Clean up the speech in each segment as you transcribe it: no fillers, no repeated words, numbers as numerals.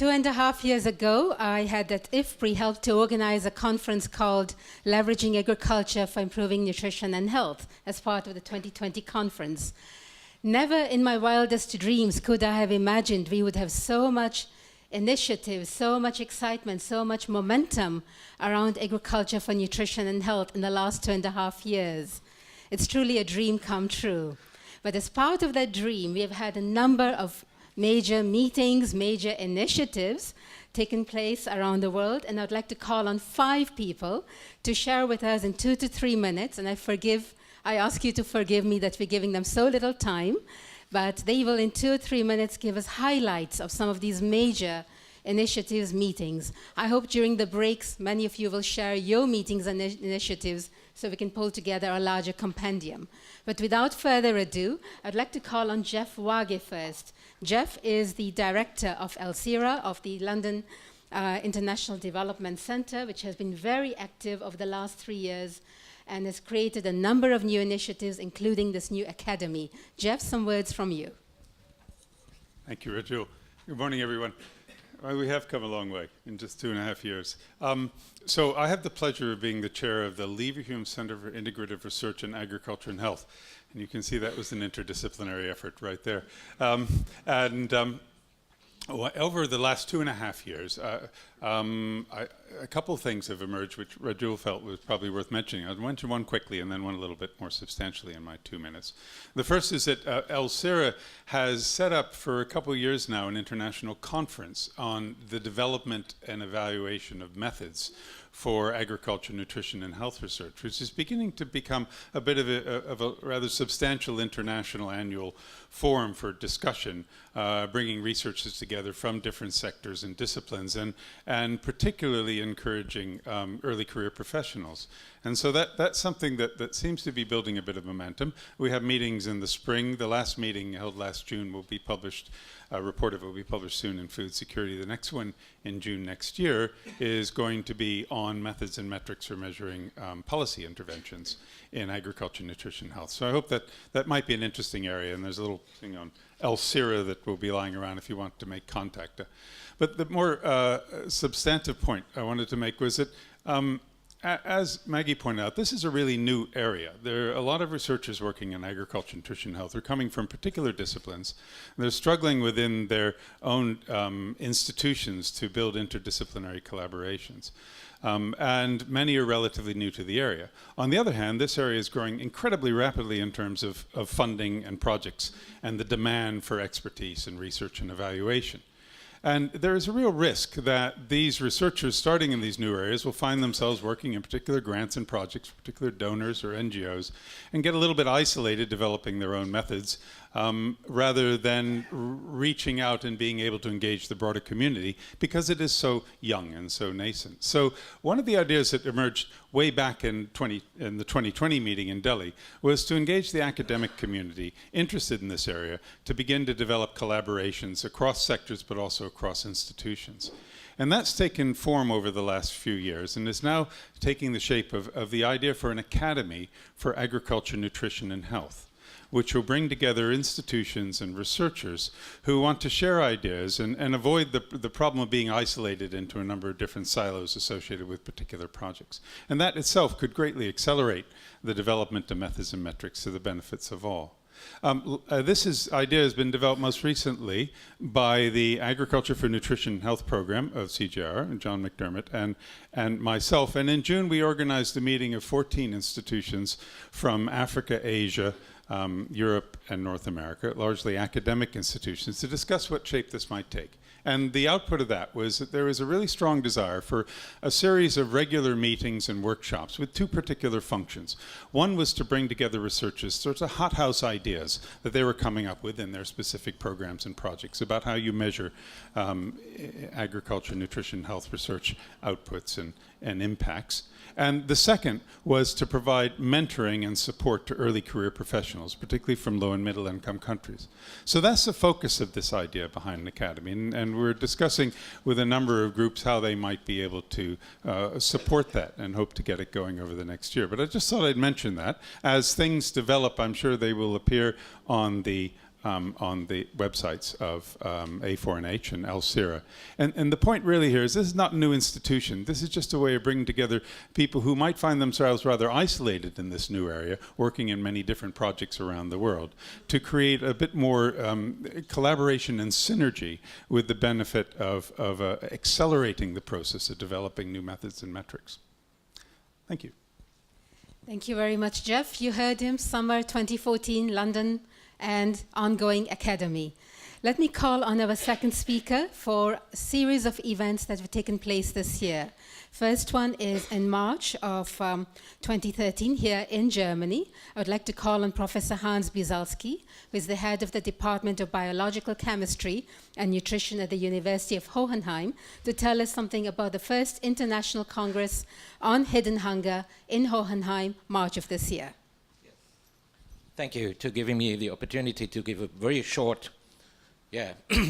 2.5 years ago, I had at IFPRI helped to organize a conference called Leveraging Agriculture for Improving Nutrition and Health as part of the 2020 conference. Never in my wildest dreams could I have imagined we would have so much initiative, so much excitement, so much momentum around agriculture for nutrition and health in the last 2.5 years. It's truly a dream come true. But as part of that dream, we have had a number of major meetings, major initiatives taking place around the world, and I'd like to call on 5 people to share with us in 2 to 3 minutes, and I ask you to forgive me that we're giving them so little time, but they will in 2 or 3 minutes give us highlights of some of these major initiatives, meetings. I hope during the breaks, many of you will share your meetings and initiatives so we can pull together a larger compendium. But without further ado, I'd like to call on Jeff Wage first. Jeff is the director of IFPRI, of the London International Development Centre, which has been very active over the last 3 years and has created a number of new initiatives, including this new academy. Jeff, some words from you. Thank you, Rajul. Good morning, everyone. Well, we have come a long way in just 2.5 years. So I have the pleasure of being the chair of the Leverhulme Centre for Integrative Research in Agriculture and Health. And you can see that was an interdisciplinary effort right there. Over the last 2.5 years, a couple of things have emerged which Rajul felt was probably worth mentioning. I'll mention one quickly and then one a little bit more substantially in my 2 minutes. The first is that IFPRI has set up for a couple of years now an international conference on the development and evaluation of methods for agriculture, nutrition, and health research, which is beginning to become a bit of a rather substantial international annual forum for discussion, bringing researchers together from different sectors and disciplines, and particularly encouraging early career professionals. And so that's something that seems to be building a bit of momentum. We have meetings in the spring. The last meeting held last June will be published. A report of it will be published soon in Food Security. The next one in June next year is going to be on methods and metrics for measuring policy interventions in agriculture, nutrition, health. So I hope that might be an interesting area, and there's a little thing on IFPRI that will be lying around if you want to make contact. But the more substantive point I wanted to make was that as Maggie pointed out, this is a really new area. There are a lot of researchers working in agriculture, nutrition, health. They're coming from particular disciplines. They're struggling within their own institutions to build interdisciplinary collaborations. And many are relatively new to the area. On the other hand, this area is growing incredibly rapidly in terms of funding and projects and the demand for expertise in research and evaluation. And there is a real risk that these researchers starting in these new areas will find themselves working in particular grants and projects, particular donors or NGOs, and get a little bit isolated developing their own methods rather than reaching out and being able to engage the broader community because it is so young and so nascent. So one of the ideas that emerged way back in the 2020 meeting in Delhi was to engage the academic community interested in this area to begin to develop collaborations across sectors but also across institutions. And that's taken form over the last few years and is now taking the shape of the idea for an academy for agriculture, nutrition, and health, which will bring together institutions and researchers who want to share ideas and avoid the problem of being isolated into a number of different silos associated with particular projects. And that itself could greatly accelerate the development of methods and metrics to the benefits of all. This idea has been developed most recently by the Agriculture for Nutrition and Health program of CGIAR, and John McDermott, and myself. And in June, we organized a meeting of 14 institutions from Africa, Asia, Europe, and North America, largely academic institutions, to discuss what shape this might take. And the output of that was that there was a really strong desire for a series of regular meetings and workshops with 2 particular functions. One was to bring together researchers, sorts of hothouse ideas that they were coming up with in their specific programs and projects about how you measure agriculture, nutrition, health research outputs and impacts. And the second was to provide mentoring and support to early career professionals, particularly from low and middle income countries. So that's the focus of this idea behind an academy. And we're discussing with a number of groups how they might be able to support that and hope to get it going over the next year. But I just thought I'd mention that. As things develop, I'm sure they will appear on the on the websites of A4NH and Al-Sira. And the point really here is this is not a new institution. This is just a way of bringing together people who might find themselves rather isolated in this new area, working in many different projects around the world, to create a bit more collaboration and synergy with the benefit of accelerating the process of developing new methods and metrics. Thank you. Thank you very much, Jeff. You heard him, summer 2014, London, and ongoing academy. Let me call on our second speaker for a series of events that have taken place this year. First one is in March of 2013 here in Germany. I would like to call on Professor Hans Biesalski, who is the head of the Department of Biological Chemistry and Nutrition at the University of Hohenheim, to tell us something about the first International Congress on Hidden Hunger in Hohenheim, March of this year. Thank you for giving me the opportunity to give a very short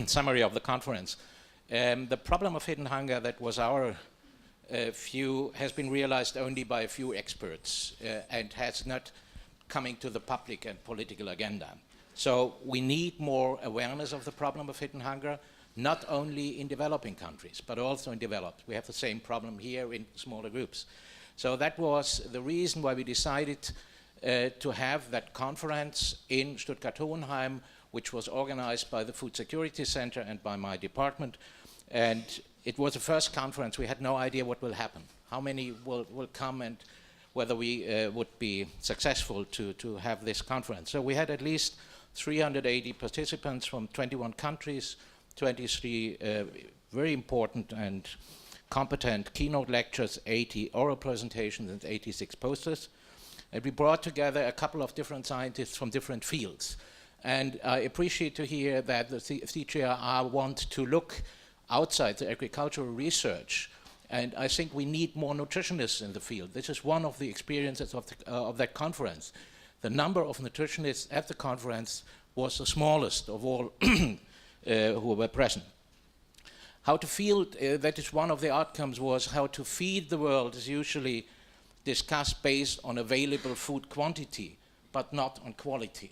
summary of the conference. The problem of hidden hunger, that was our view, has been realized only by a few experts and has not coming to the public and political agenda. So we need more awareness of the problem of hidden hunger, not only in developing countries, but also in developed. We have the same problem here in smaller groups. So that was the reason why we decided to have that conference in Stuttgart-Hohenheim, which was organized by the Food Security Center and by my department. And it was the first conference. We had no idea what will happen, how many will come, and whether we would be successful to have this conference. So we had at least 380 participants from 21 countries, 23 very important and competent keynote lectures, 80 oral presentations, and 86 posters. And we brought together a couple of different scientists from different fields. And I appreciate to hear that the CGIAR want to look outside the agricultural research. And I think we need more nutritionists in the field. This is one of the experiences of that conference. The number of nutritionists at the conference was the smallest of all who were present. How to feed, that is one of the outcomes, was how to feed the world is usually discussed based on available food quantity, but not on quality.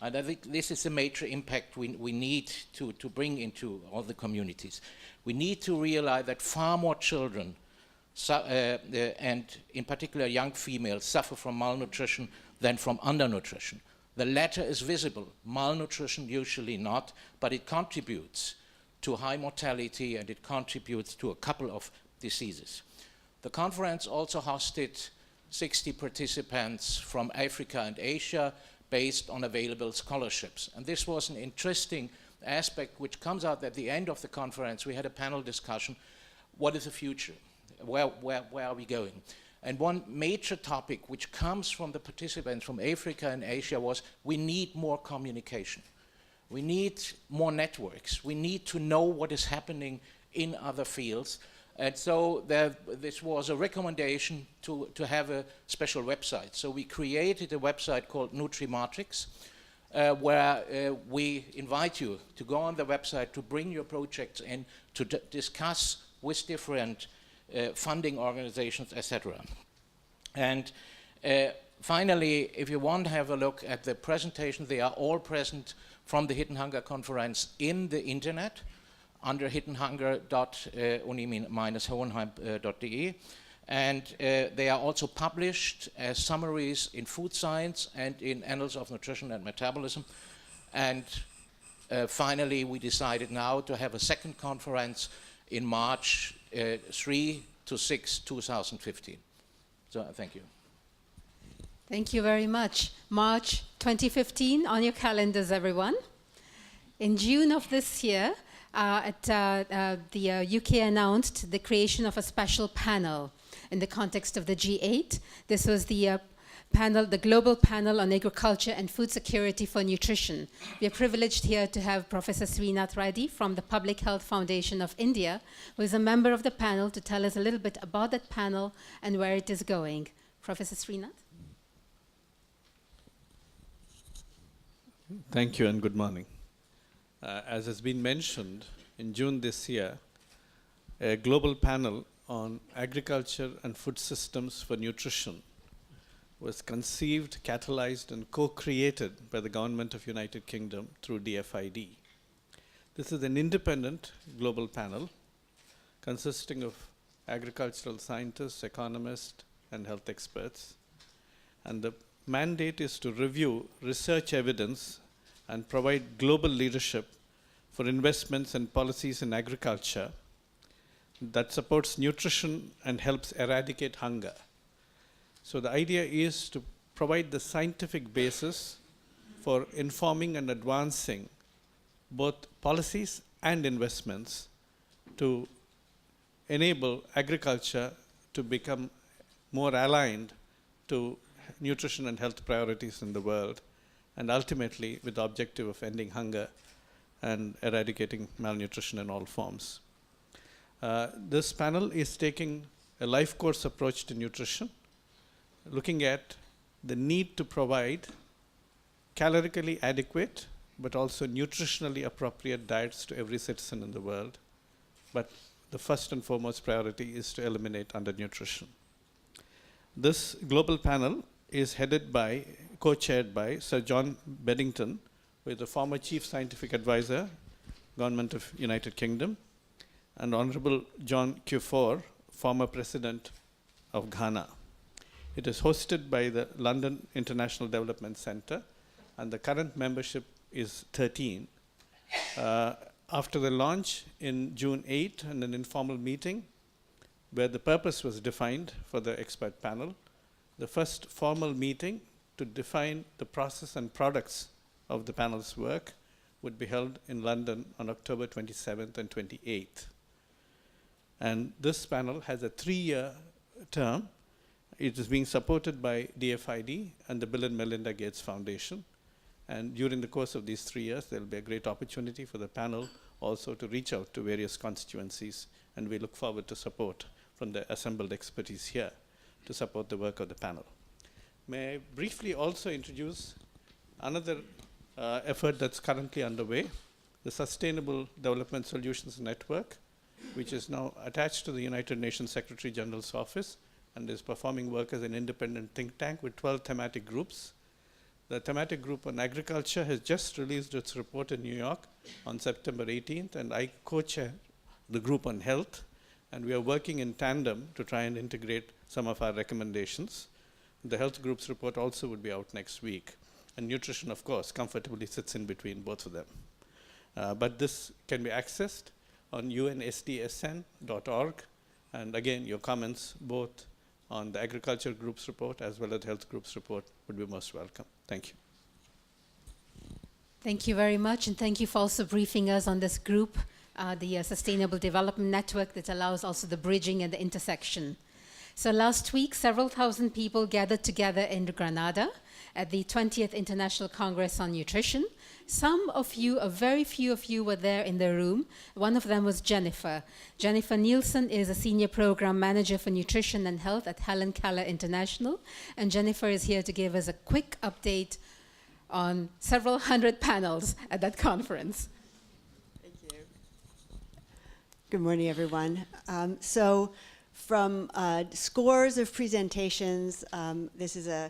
And I think this is a major impact we need to bring into all the communities. We need to realize that far more children, and in particular young females, suffer from malnutrition than from undernutrition. The latter is visible, malnutrition usually not, but it contributes to high mortality and it contributes to a couple of diseases. The conference also hosted 60 participants from Africa and Asia based on available scholarships. And this was an interesting aspect which comes out at the end of the conference. We had a panel discussion. What is the future? Where are we going? And one major topic which comes from the participants from Africa and Asia was we need more communication. We need more networks. We need to know what is happening in other fields. And so this was a recommendation to have a special website. So we created a website called Nutrimatrix, where we invite you to go on the website, to bring your projects in, to discuss with different funding organizations, etc. And finally, if you want to have a look at the presentation, they are all present from the Hidden Hunger Conference in the internet under hiddenhunger.uni-hohenheim.de. And they are also published as summaries in Food Science and in Annals of Nutrition and Metabolism. And finally, we decided now to have a second conference in March 3 to 6, 2015. So thank you. Thank you very much. March 2015 on your calendars, everyone. In June of this year, the UK announced the creation of a special panel in the context of the G8. This was the panel, the Global Panel on Agriculture and Food Security for Nutrition. We are privileged here to have Professor Srinath Reddy from the Public Health Foundation of India, who is a member of the panel, to tell us a little bit about that panel and where it is going. Professor Srinath? Thank you and good morning. As has been mentioned, in June this year, a global panel on agriculture and food systems for nutrition was conceived, catalyzed, and co-created by the Government of United Kingdom through DFID. This is an independent global panel consisting of agricultural scientists, economists, and health experts. And the mandate is to review research evidence and provide global leadership for investments and policies in agriculture that supports nutrition and helps eradicate hunger. So the idea is to provide the scientific basis for informing and advancing both policies and investments to enable agriculture to become more aligned to nutrition and health priorities in the world, and ultimately with the objective of ending hunger and eradicating malnutrition in all forms. This panel is taking a life course approach to nutrition, looking at the need to provide calorically adequate but also nutritionally appropriate diets to every citizen in the world. But the first and foremost priority is to eliminate undernutrition. This global panel is headed by, co-chaired by Sir John Beddington, who is the former Chief Scientific Advisor, Government of United Kingdom, and Honorable John Kufuor, former President of Ghana. It is hosted by the London International Development Centre, and the current membership is 13. After the launch in June 8 and an informal meeting where the purpose was defined for the expert panel, the first formal meeting to define the process and products of the panel's work would be held in London on October 27th and 28th. And this panel has a 3-year term. It is being supported by DFID and the Bill and Melinda Gates Foundation. And during the course of these 3 years, there will be a great opportunity for the panel also to reach out to various constituencies, and we look forward to support from the assembled expertise here to support the work of the panel. May I briefly also introduce another effort that's currently underway, the Sustainable Development Solutions Network, which is now attached to the United Nations Secretary General's office and is performing work as an independent think tank with 12 thematic groups. The thematic group on agriculture has just released its report in New York on September 18th, and I co-chair the group on health, and we are working in tandem to try and integrate some of our recommendations. The health group's report also would be out next week. And nutrition, of course, comfortably sits in between both of them. But this can be accessed on unsdsn.org. And again, your comments both on the agriculture group's report as well as the health group's report would be most welcome. Thank you. Thank you very much, and thank you for also briefing us on this group, the Sustainable Development Network that allows also the bridging and the intersection. So last week, several thousand people gathered together in Granada at the 20th International Congress on Nutrition. Some of you, a very few of you, were there in the room. One of them was Jennifer. Jennifer Nielsen is a Senior Program Manager for Nutrition and Health at Helen Keller International. And Jennifer is here to give us a quick update on several hundred panels at that conference. Thank you. Good morning, everyone. From scores of presentations, this is a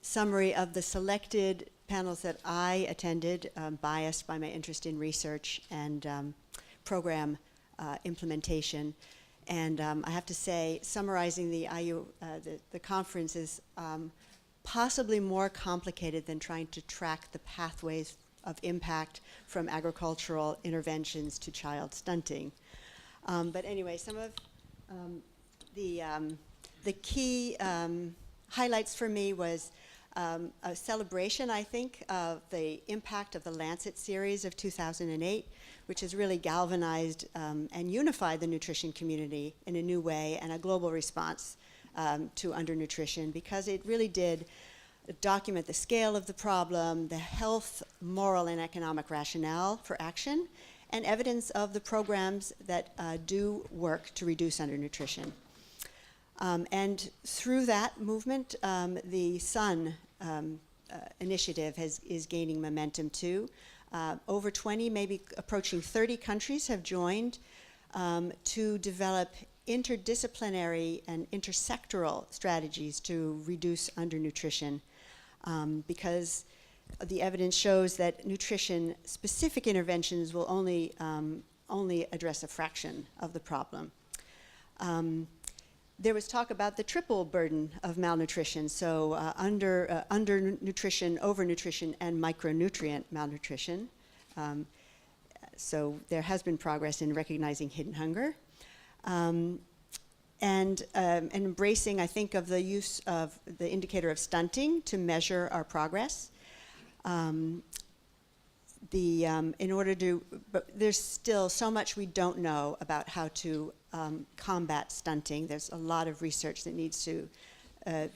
summary of the selected panels that I attended, biased by my interest in research and program implementation. And I have to say, summarizing the conference is possibly more complicated than trying to track the pathways of impact from agricultural interventions to child stunting. But anyway, some of the key highlights for me was a celebration, I think, of the impact of the Lancet series of 2008, which has really galvanized and unified the nutrition community in a new way, and a global response to undernutrition, because it really did document the scale of the problem, the health, moral, and economic rationale for action, and evidence of the programs that do work to reduce undernutrition. And through that movement, the SUN initiative is gaining momentum too. Over 20, maybe approaching 30 countries have joined to develop interdisciplinary and intersectoral strategies to reduce undernutrition, because the evidence shows that nutrition-specific interventions will only address a fraction of the problem. There was talk about the triple burden of malnutrition, so undernutrition, overnutrition, and micronutrient malnutrition. So there has been progress in recognizing hidden hunger. And embracing, I think, of the use of the indicator of stunting to measure our progress. But there's still so much we don't know about how to combat stunting. There's a lot of research that needs to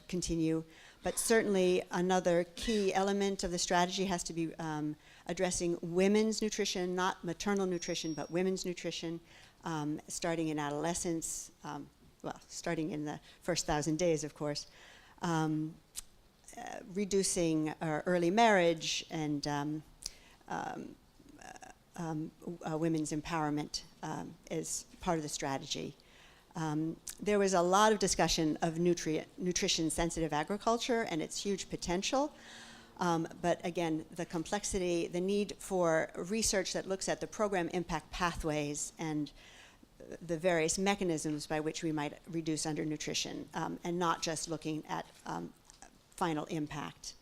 continue. But certainly another key element of the strategy has to be addressing women's nutrition, not maternal nutrition, but women's nutrition, starting in adolescence, well, starting in the first 1,000 days, of course, reducing early marriage and women's empowerment is part of the strategy. There was a lot of discussion of nutrition-sensitive agriculture and its huge potential. But again, the complexity, the need for research that looks at the program impact pathways and the various mechanisms by which we might reduce undernutrition, and not just looking at final impact.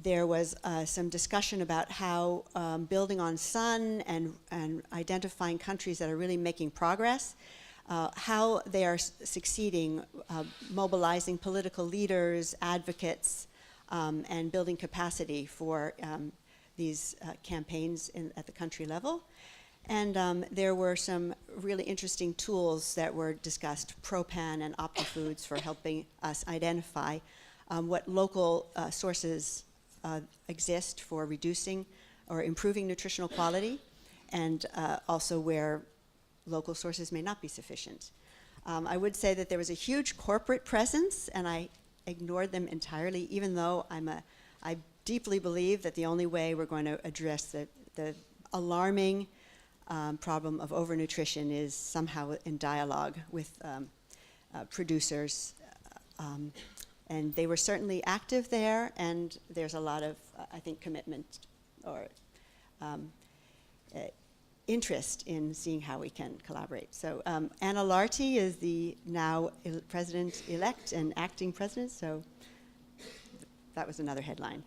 There was some discussion about how building on SUN and identifying countries that are really making progress, how they are succeeding, mobilizing political leaders, advocates, and building capacity for these campaigns at the country level. And there were some really interesting tools that were discussed, ProPan and OptiFoods, for helping us identify what local sources exist for reducing or improving nutritional quality, and also where local sources may not be sufficient. I would say that there was a huge corporate presence, and I ignored them entirely, even though I deeply believe that the only way we're going to address the alarming problem of overnutrition is somehow in dialogue with producers. And they were certainly active there, and there's a lot of, I think, commitment or interest in seeing how we can collaborate. So Anna Larty is the now president-elect and acting president, so that was another headline,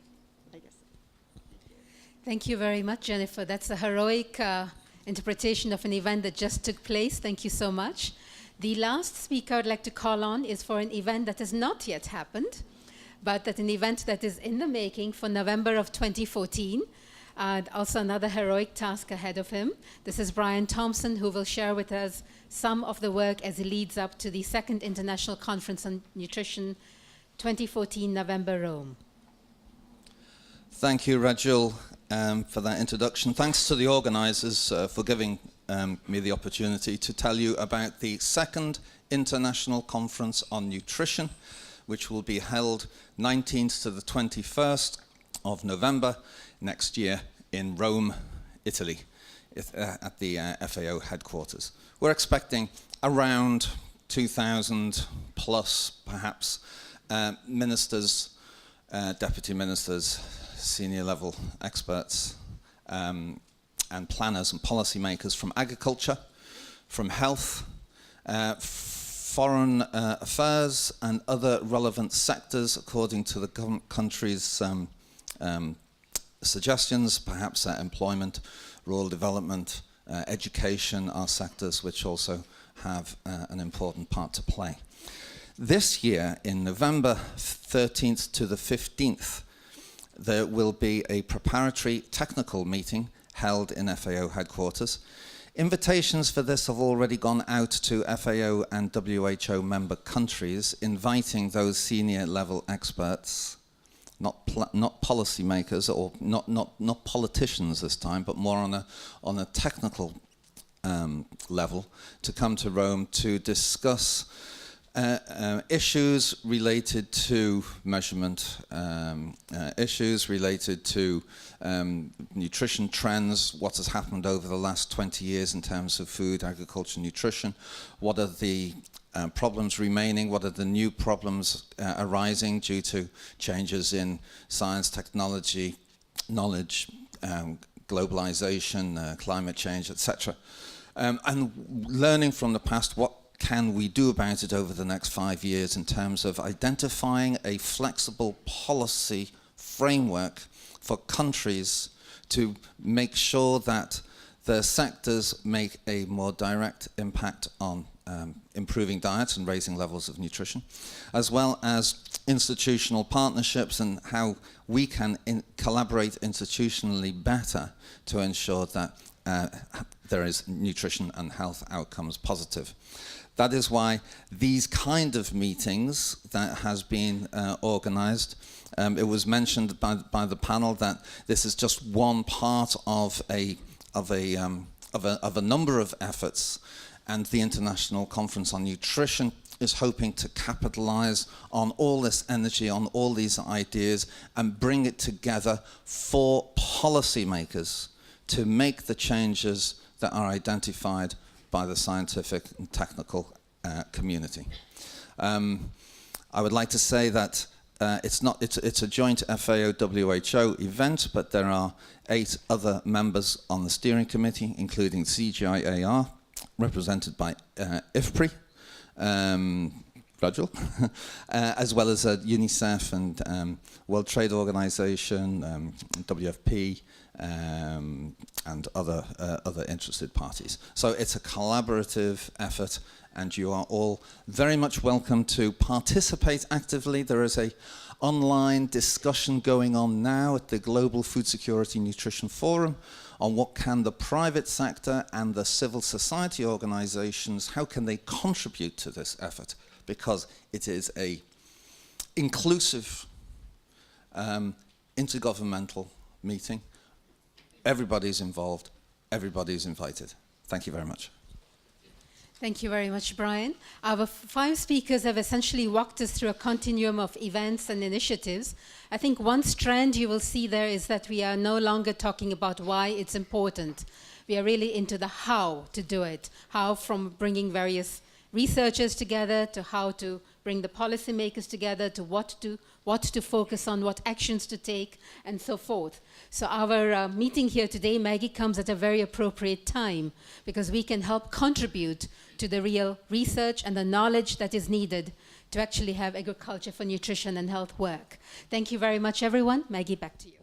I guess. Thank you very much, Jennifer. That's a heroic interpretation of an event that just took place. Thank you so much. The last speaker I'd like to call on is for an event that has not yet happened, but that an event that is in the making for November of 2014. Also another heroic task ahead of him. This is Brian Thompson, who will share with us some of the work as he leads up to the second International Conference on Nutrition, 2014, November, Rome. Thank you, Rajul, for that introduction. Thanks to the organizers for giving me the opportunity to tell you about the second International Conference on Nutrition, which will be held 19th to the 21st of November next year in Rome, Italy, at the FAO headquarters. We're expecting around 2,000 plus, perhaps, ministers, deputy ministers, senior level experts, and planners and policymakers from agriculture, from health, foreign affairs, and other relevant sectors according to the country's suggestions, perhaps employment, rural development, education are sectors which also have an important part to play. This year, in November 13th to the 15th, there will be a preparatory technical meeting held in FAO headquarters. Invitations for this have already gone out to FAO and WHO member countries, inviting those senior level experts, not policymakers or not politicians this time, but more on a technical level, to come to Rome to discuss issues related to measurement, issues related to nutrition trends, what has happened over the last 20 years in terms of food, agriculture, nutrition, what are the problems remaining, what are the new problems arising due to changes in science, technology, knowledge, globalization, climate change, etc. And learning from the past, what can we do about it over the next 5 years in terms of identifying a flexible policy framework for countries to make sure that the sectors make a more direct impact on improving diets and raising levels of nutrition, as well as institutional partnerships and how we can collaborate institutionally better to ensure that there is nutrition and health outcomes positive. That is why these kind of meetings that has been organized, it was mentioned by the panel that this is just one part of a number of efforts, and the International Conference on Nutrition is hoping to capitalize on all this energy, on all these ideas, and bring it together for policymakers to make the changes that are identified by the scientific and technical community. I would like to say that it's a joint FAO-WHO event, but there are 8 other members on the steering committee, including CGIAR, represented by IFPRI, Rajul, as well as UNICEF and World Trade Organization, WFP, and other interested parties. So it's a collaborative effort, and you are all very much welcome to participate actively. There is a online discussion going on now at the Global Food Security Nutrition Forum on what can the private sector and the civil society organizations, how can they contribute to this effort? Because it is a inclusive, intergovernmental meeting. Everybody's involved, everybody's invited. Thank you very much. Thank you very much, Brian. Our 5 speakers have essentially walked us through a continuum of events and initiatives. I think one strand you will see there is that we are no longer talking about why it's important. We are really into the how to do it. How, from bringing various researchers together, to how to bring the policymakers together, to what to focus on, what actions to take, and so forth. So our meeting here today, Maggie, comes at a very appropriate time, because we can help contribute to the real research and the knowledge that is needed to actually have agriculture for nutrition and health work. Thank you very much, everyone. Maggie, back to you.